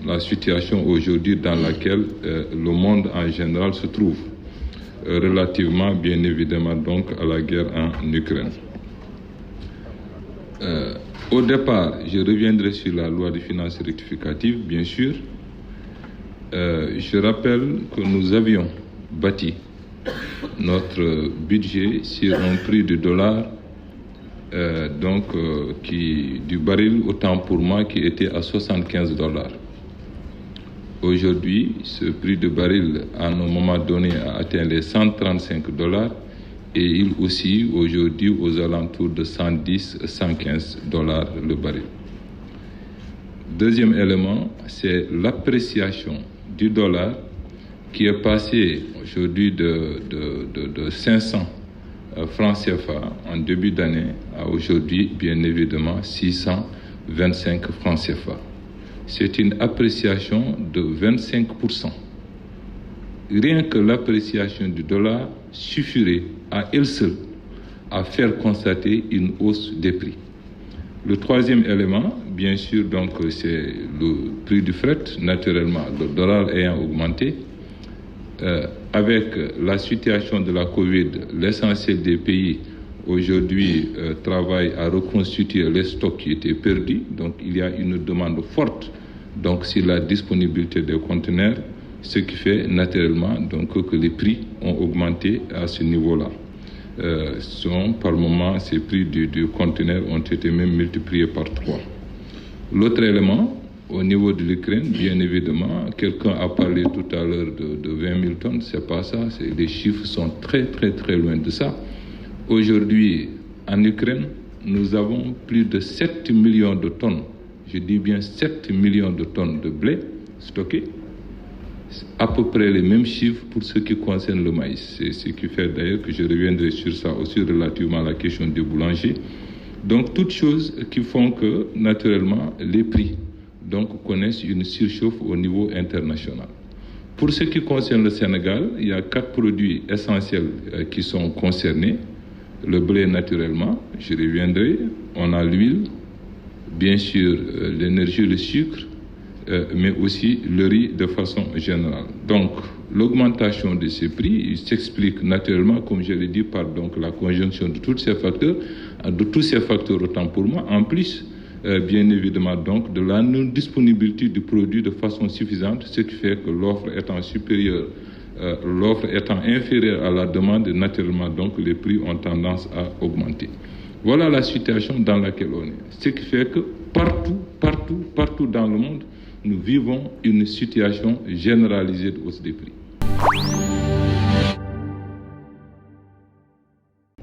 la situation aujourd'hui dans laquelle le monde en général se trouve, relativement bien évidemment donc à la guerre en Ukraine. Au départ, je reviendrai sur la loi de finances rectificative, bien sûr. Je rappelle que nous avions bâti notre budget sur un prix du dollar du baril, autant pour moi, qui était à $75. Aujourd'hui, ce prix de baril, à un moment donné, a atteint les $135 et il aussi, aujourd'hui, aux alentours de $110-115 le baril. Deuxième élément, c'est l'appréciation du dollar qui est passé aujourd'hui de 500 francs CFA en début d'année à aujourd'hui, bien évidemment, 625 francs CFA. C'est une appréciation de 25%. Rien que l'appréciation du dollar suffirait à elle seule à faire constater une hausse des prix. Le troisième élément, bien sûr, donc, c'est le prix du fret. Naturellement, le dollar ayant augmenté, avec la situation de la Covid, l'essentiel des pays aujourd'hui travaillent à reconstituer les stocks qui étaient perdus. Donc, il y a une demande forte donc, sur la disponibilité des conteneurs, ce qui fait naturellement donc, que les prix ont augmenté à ce niveau-là. Par moment, ces prix du conteneur ont été même multipliés par 3. L'autre élément, au niveau de l'Ukraine, bien évidemment, quelqu'un a parlé tout à l'heure de 20 000 tonnes, c'est pas ça, les chiffres sont très très très loin de ça. Aujourd'hui, en Ukraine, nous avons plus de 7 millions de tonnes, je dis bien 7 millions de tonnes de blé stockées, à peu près les mêmes chiffres pour ce qui concerne le maïs. C'est ce qui fait d'ailleurs que je reviendrai sur ça aussi relativement à la question des boulangers. Donc, toutes choses qui font que, naturellement, les prix donc, connaissent une surchauffe au niveau international. Pour ce qui concerne le Sénégal, il y a 4 produits essentiels qui sont concernés. Le blé, naturellement, je reviendrai. On a l'huile, bien sûr, l'énergie, le sucre, mais aussi le riz de façon générale. Donc, l'augmentation de ces prix s'explique naturellement, comme je l'ai dit, par donc, la conjonction de tous ces facteurs, autant pour moi, en plus, bien évidemment, donc, de la non-disponibilité du produit de façon suffisante, ce qui fait que l'offre étant inférieure à la demande, naturellement, donc, les prix ont tendance à augmenter. Voilà la situation dans laquelle on est. Ce qui fait que partout dans le monde, nous vivons une situation généralisée de hausse des prix.